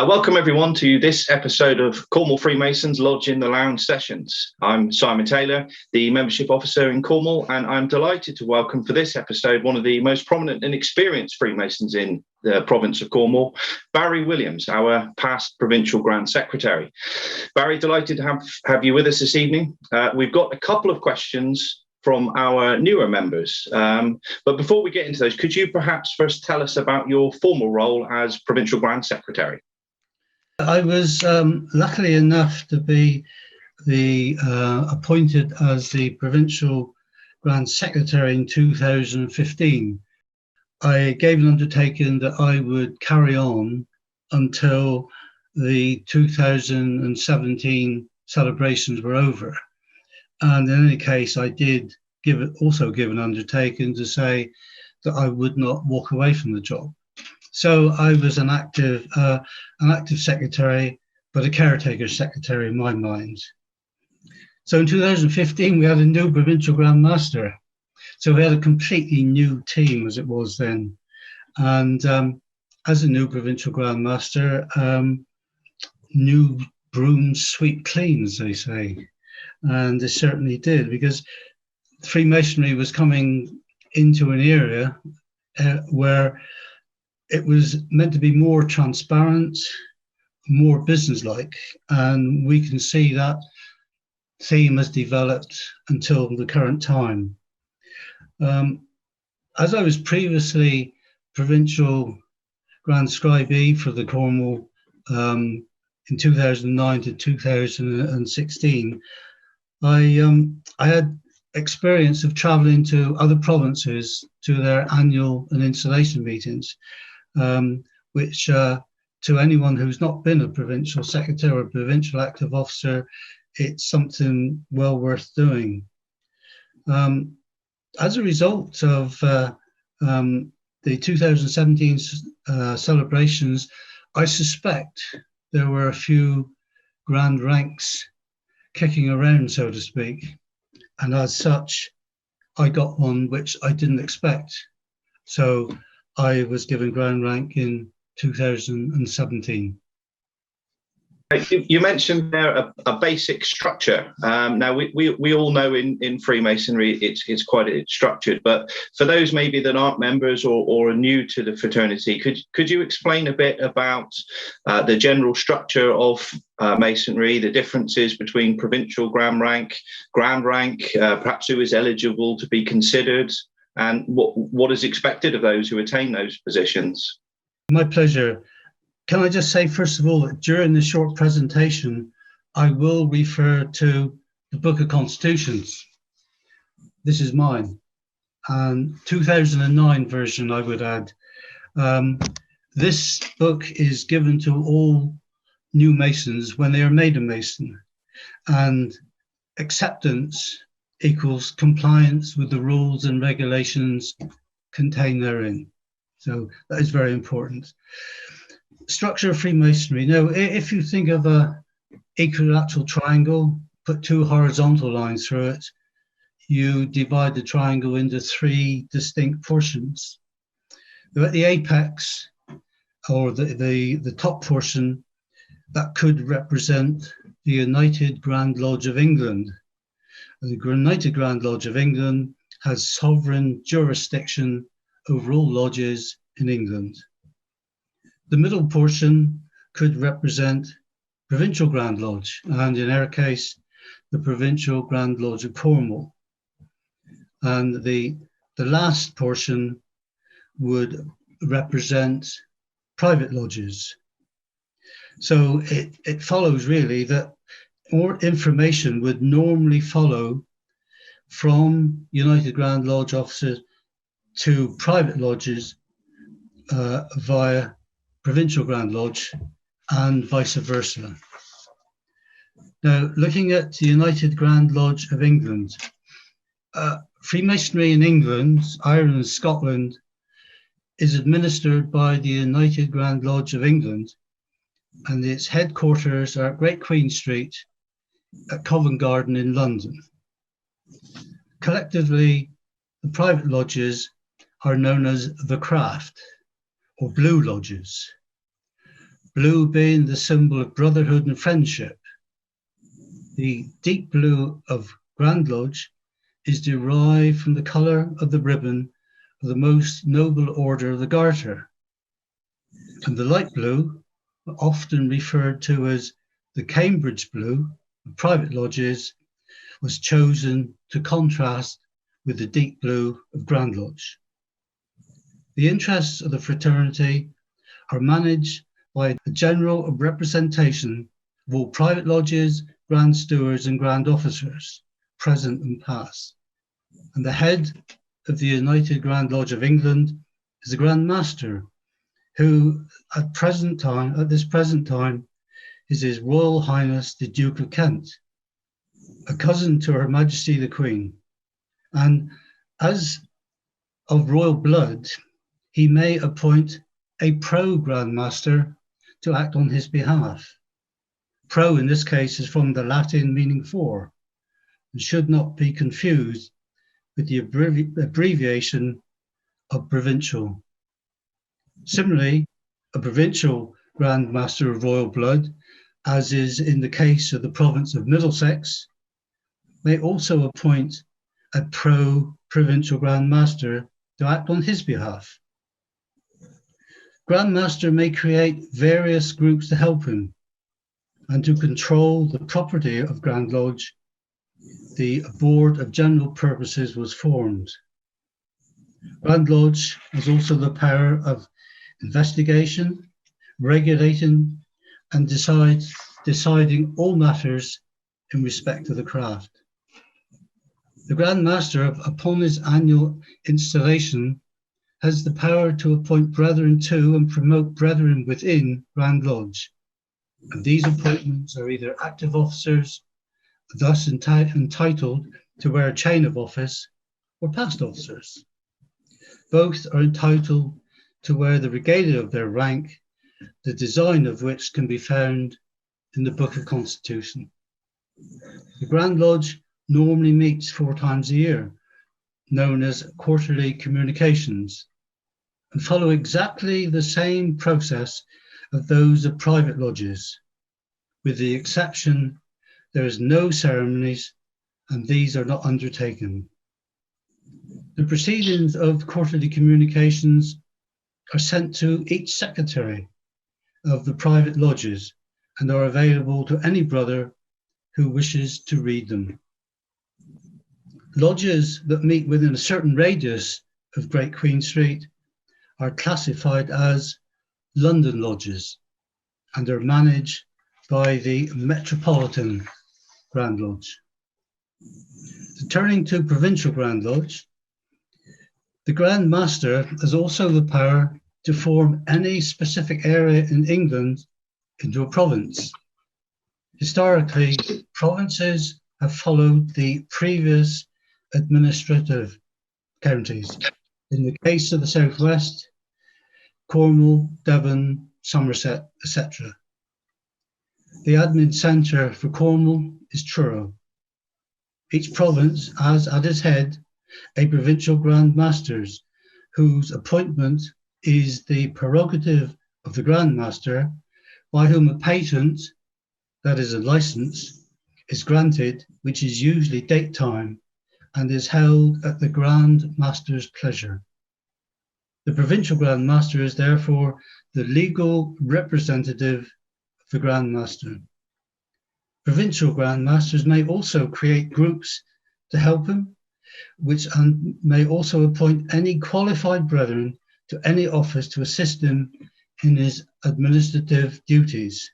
Welcome everyone to this episode of Cornwall Freemasons Lodge in the Lounge Sessions. I'm Simon Taylor, the membership officer in Cornwall, and I'm delighted to welcome for this episode one of the most prominent and experienced Freemasons in the province of Cornwall, Barry Williams, our past Provincial Grand Secretary. Barry, delighted to have you with us this evening. We've got a couple of questions from our newer members. But before we get into those, could you perhaps first tell us about your formal role as Provincial Grand Secretary? I was lucky enough to be appointed as the Provincial Grand Secretary in 2015. I gave an undertaking that I would carry on until the 2017 celebrations were over. And in any case, I did also give an undertaking to say that I would not walk away from the job. So I was an active secretary, but a caretaker secretary in my mind. So in 2015, we had a new Provincial Grand Master. So we had a completely new team as it was then. And as a new Provincial Grand Master, new brooms sweep clean, as they say. And they certainly did, because Freemasonry was coming into an area where it was meant to be more transparent, more businesslike, and we can see that theme has developed until the current time. As I was previously Provincial Grand Scribe for the Cornwall in 2009 to 2016, I had experience of travelling to other provinces to their annual and installation meetings, which to anyone who's not been a provincial secretary or a provincial active officer, it's something well worth doing. As a result of the 2017 celebrations, I suspect there were a few grand ranks kicking around, so to speak. And as such, I got one which I didn't expect. So I was given grand rank in 2017. You mentioned there a basic structure. Now, we all know in Freemasonry it's quite structured, but for those maybe that aren't members or are new to the fraternity, could you explain a bit about the general structure of Masonry, the differences between provincial grand rank, perhaps who is eligible to be considered, and what is expected of those who attain those positions? My pleasure. Can I just say, first of all, that during this short presentation, I will refer to the Book of Constitutions. This is mine, and 2009 version, I would add. This book is given to all new Masons when they are made a Mason, and acceptance equals compliance with the rules and regulations contained therein. So that is very important. Structure of Freemasonry. Now, if you think of a equilateral triangle, put two horizontal lines through it, you divide the triangle into three distinct portions. At the apex, or the top portion, that could represent the United Grand Lodge of England. The United Grand Lodge of England has sovereign jurisdiction over all lodges in England. The middle portion could represent Provincial Grand Lodge, and in our case, the Provincial Grand Lodge of Cornwall. And the last portion would represent private lodges. So it follows really that more information would normally follow from United Grand Lodge officers to private lodges via Provincial Grand Lodge and vice versa. Now, looking at the United Grand Lodge of England, Freemasonry in England, Ireland and Scotland is administered by the United Grand Lodge of England, and its headquarters are at Great Queen Street at Covent Garden in London. Collectively, the private lodges are known as the Craft, or Blue Lodges. blue being the symbol of brotherhood and friendship. The deep blue of Grand Lodge is derived from the colour of the ribbon of the most noble order of the Garter. And the light blue, often referred to as the Cambridge blue of private lodges, was chosen to contrast with the deep blue of Grand Lodge. The interests of the fraternity are managed by a general representation of all private lodges, grand stewards and grand officers, present and past. And the head of the United Grand Lodge of England is the Grand Master, who at this present time is His Royal Highness the Duke of Kent, a cousin to Her Majesty the Queen. And as of royal blood, he may appoint a pro Grand Master to act on his behalf. Pro in this case is from the Latin meaning for, and should not be confused with the abbreviation of Provincial. Similarly, a Provincial Grand Master of royal blood, as is in the case of the province of Middlesex, may also appoint a pro-Provincial Grand Master to act on his behalf. Grand Master may create various groups to help him, and to control the property of Grand Lodge, the Board of General Purposes was formed. Grand Lodge has also the power of investigation, regulating, and deciding all matters in respect to the craft. The Grand Master, upon his annual installation, has the power to appoint brethren to and promote brethren within Grand Lodge. And these appointments are either active officers, thus entitled to wear a chain of office, or past officers. Both are entitled to wear the regalia of their rank, the design of which can be found in the Book of Constitution. The Grand Lodge normally meets 4 times a year, known as quarterly communications, and follow exactly the same process of those of private lodges, with the exception there is no ceremonies and these are not undertaken. The proceedings of quarterly communications are sent to each secretary of the private lodges and are available to any brother who wishes to read them. Lodges that meet within a certain radius of Great Queen Street are classified as London lodges and are managed by the Metropolitan Grand Lodge. So turning to Provincial Grand Lodge, the Grand Master has also the power to form any specific area in England into a province. Historically, provinces have followed the previous administrative counties. In the case of the Southwest, Cornwall, Devon, Somerset, etc. The admin centre for Cornwall is Truro. Each province has at its head a provincial Grand Masters, whose appointment is the prerogative of the Grand Master, by whom a patent, that is a licence, is granted, which is usually date time and is held at the Grand Master's pleasure. The Provincial Grand Master is therefore the legal representative of the Grand Master. Provincial Grand Masters may also create groups to help him, which may also appoint any qualified brethren to any office to assist him in his administrative duties.